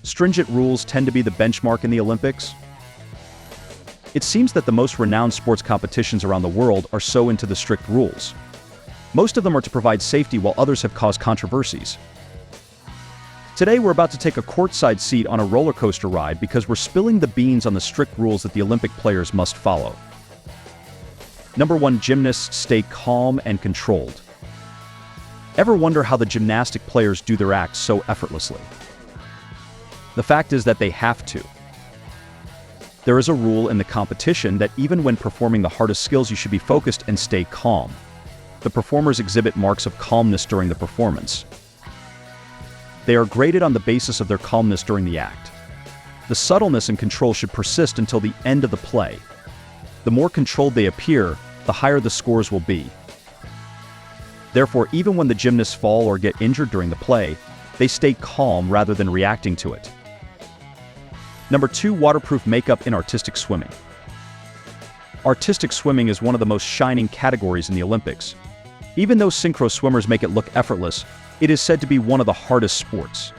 stringent rules tend to be the benchmark in the Olympics? It seems that the most renowned sports competitions around the world are so into the strict rules. Most of them are to provide safety, while others have caused controversies. Today we're about to take a courtside seat on a roller coaster ride because we're spilling the beans on the strict rules that the Olympic players must follow. Number 1. Gymnasts stay calm and controlled. Ever wonder how the gymnastic players do their acts so effortlessly? The fact is that they have to. There is a rule in the competition that even when performing the hardest skills, you should be focused and stay calm. The performers exhibit marks of calmness during the performance. They are graded on the basis of their calmness during the act. The subtleness and control should persist until the end of the play. The more controlled they appear, the higher the scores will be. Therefore, even when the gymnasts fall or get injured during the play, they stay calm rather than reacting to it. Number 2. Waterproof makeup in artistic swimming. Artistic swimming is one of the most shining categories in the Olympics. Even though synchro swimmers make it look effortless, it is said to be one of the hardest sports.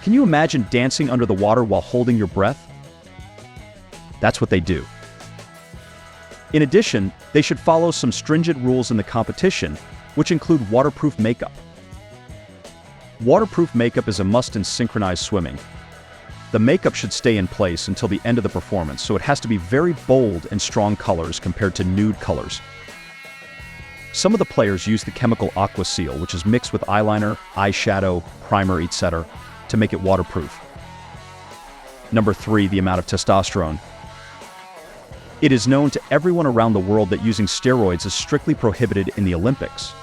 Can you imagine dancing under the water while holding your breath? That's what they do. In addition, they should follow some stringent rules in the competition, which include waterproof makeup. Waterproof makeup is a must in synchronized swimming. The makeup should stay in place until the end of the performance, so it has to be very bold and strong colors compared to nude colors. Some of the players use the chemical Aqua Seal, which is mixed with eyeliner, eyeshadow, primer, etc., to make it waterproof. Number 3. The amount of testosterone. It is known to everyone around the world that using steroids is strictly prohibited in the Olympics.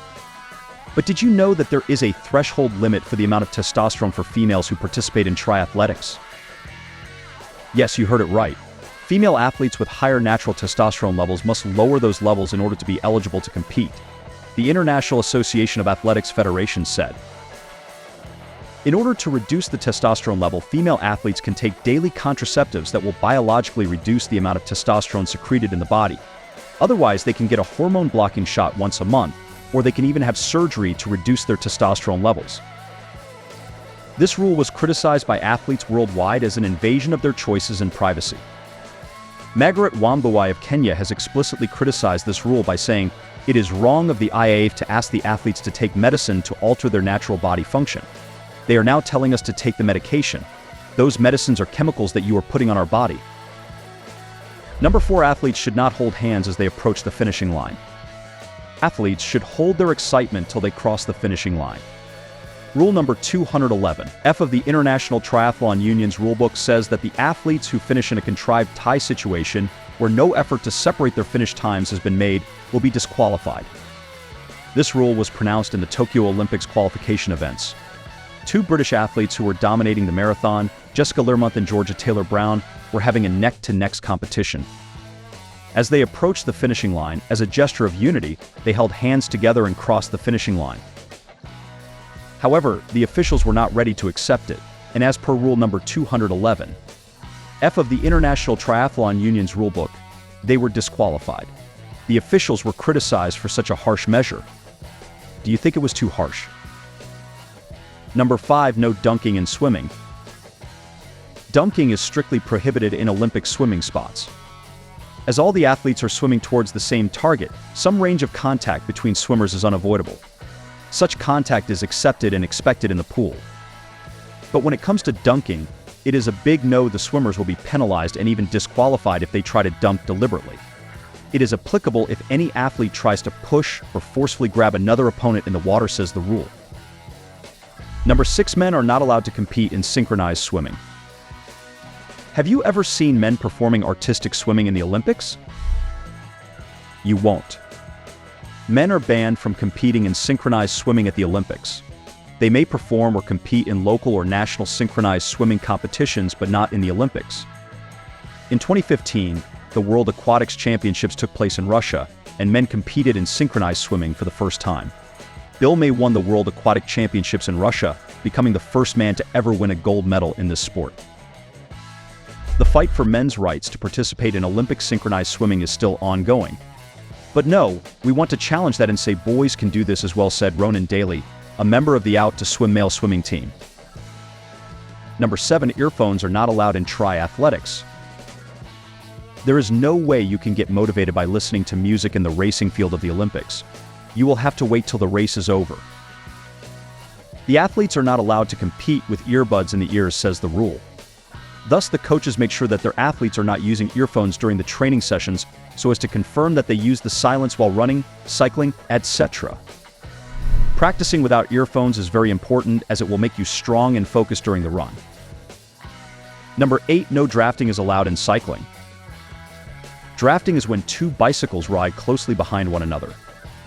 But did you know that there is a threshold limit for the amount of testosterone for females who participate in triathletics? Yes, you heard it right. Female athletes with higher natural testosterone levels must lower those levels in order to be eligible to compete, the International Association of Athletics Federation said. In order to reduce the testosterone level, female athletes can take daily contraceptives that will biologically reduce the amount of testosterone secreted in the body. Otherwise, they can get a hormone-blocking shot once a month, or they can even have surgery to reduce their testosterone levels. This rule was criticized by athletes worldwide as an invasion of their choices and privacy. Margaret Wambui of Kenya has explicitly criticized this rule by saying, "It is wrong of the IAAF to ask the athletes to take medicine to alter their natural body function. They are now telling us to take the medication. Those medicines are chemicals that you are putting on our body." Number 4. Athletes should not hold hands as they approach the finishing line. Athletes should hold their excitement till they cross the finishing line. Rule number 211, F of the International Triathlon Union's rulebook says that the athletes who finish in a contrived tie situation where no effort to separate their finish times has been made will be disqualified. This rule was pronounced in the Tokyo Olympics qualification events. 2 British athletes who were dominating the marathon, Jessica Learmonth and Georgia Taylor-Brown, were having a neck-to-neck competition. As they approached the finishing line, as a gesture of unity, they held hands together and crossed the finishing line. However, the officials were not ready to accept it, and as per rule number 211, F of the International Triathlon Union's rulebook, they were disqualified. The officials were criticized for such a harsh measure. Do you think it was too harsh? Number 5. No dunking in swimming. Dunking is strictly prohibited in Olympic swimming spots. As all the athletes are swimming towards the same target, some range of contact between swimmers is unavoidable. Such contact is accepted and expected in the pool. But when it comes to dunking, it is a big no. The swimmers will be penalized and even disqualified if they try to dunk deliberately. It is applicable if any athlete tries to push or forcefully grab another opponent in the water, says the rule. Number 6. Men are not allowed to compete in synchronized swimming. Have you ever seen men performing artistic swimming in the Olympics? You won't. Men are banned from competing in synchronized swimming at the Olympics. They may perform or compete in local or national synchronized swimming competitions, but not in the Olympics. In 2015, the World Aquatics Championships took place in Russia, and men competed in synchronized swimming for the first time. Bill May won the World Aquatic Championships in Russia, becoming the first man to ever win a gold medal in this sport. The fight for men's rights to participate in Olympic synchronized swimming is still ongoing. But no, we want to challenge that and say boys can do this as well, said Ronan Daly, a member of the Out to Swim male swimming team. Number 7, earphones are not allowed in triathletics. There is no way you can get motivated by listening to music in the racing field of the Olympics. You will have to wait till the race is over. The athletes are not allowed to compete with earbuds in the ears, says the rule. Thus, the coaches make sure that their athletes are not using earphones during the training sessions so as to confirm that they use the silence while running, cycling, etc. Practicing without earphones is very important as it will make you strong and focused during the run. Number 8, no drafting is allowed in cycling. Drafting is when two bicycles ride closely behind one another.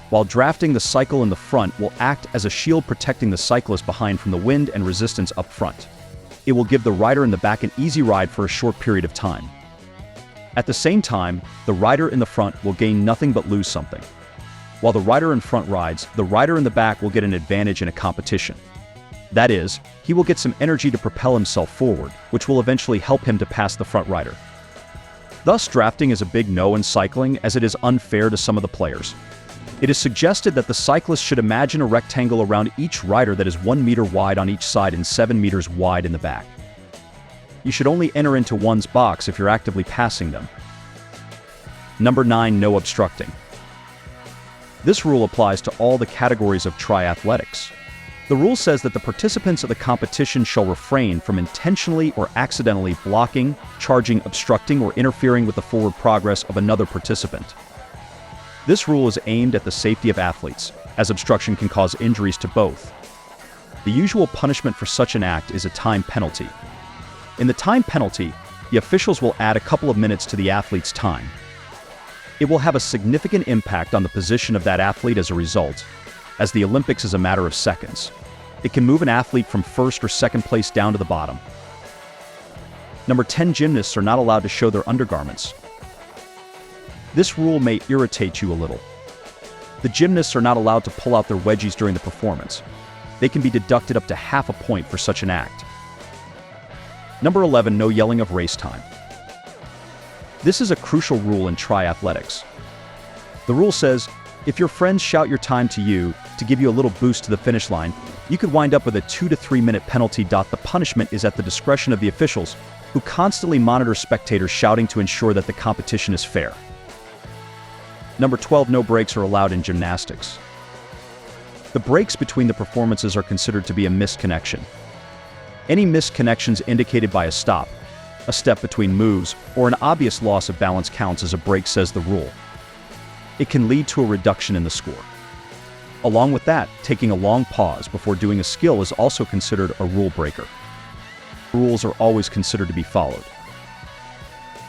While drafting, the cycle in the front will act as a shield protecting the cyclist behind from the wind and resistance up front. It will give the rider in the back an easy ride for a short period of time. At the same time, the rider in the front will gain nothing but lose something. While the rider in front rides, the rider in the back will get an advantage in a competition. That is, he will get some energy to propel himself forward, which will eventually help him to pass the front rider. Thus, drafting is a big no in cycling as it is unfair to some of the players. It is suggested that the cyclist should imagine a rectangle around each rider that is 1 meter wide on each side and 7 meters wide in the back. You should only enter into one's box if you're actively passing them. Number 9, no obstructing. This rule applies to all the categories of triathletics. The rule says that the participants of the competition shall refrain from intentionally or accidentally blocking, charging, obstructing, or interfering with the forward progress of another participant. This rule is aimed at the safety of athletes, as obstruction can cause injuries to both. The usual punishment for such an act is a time penalty. In the time penalty, the officials will add a couple of minutes to the athlete's time. It will have a significant impact on the position of that athlete as a result, as the Olympics is a matter of seconds. It can move an athlete from first or second place down to the bottom. Number 10, gymnasts are not allowed to show their undergarments. This rule may irritate you a little. The gymnasts are not allowed to pull out their wedgies during the performance. They can be deducted up to half a point for such an act. Number 11, no yelling of race time. This is a crucial rule in triathletics. The rule says, if your friends shout your time to you to give you a little boost to the finish line, you could wind up with a 2 to 3 minute penalty. The punishment is at the discretion of the officials, who constantly monitor spectators shouting to ensure that the competition is fair. Number 12, no breaks are allowed in gymnastics. The breaks between the performances are considered to be a missed connection. Any missed connections indicated by a stop, a step between moves, or an obvious loss of balance counts as a break, says the rule. It can lead to a reduction in the score. Along with that, taking a long pause before doing a skill is also considered a rule breaker. Rules are always considered to be followed.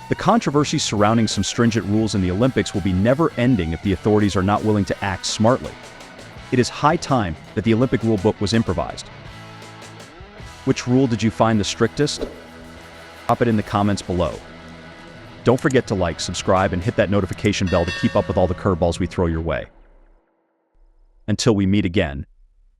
The controversy surrounding some stringent rules in the Olympics will be never-ending if the authorities are not willing to act smartly. It is high time that the Olympic rule book was improvised. Which rule did you find the strictest? Drop it in the comments below. Don't forget to like, subscribe, and hit that notification bell to keep up with all the curveballs we throw your way. Until we meet again,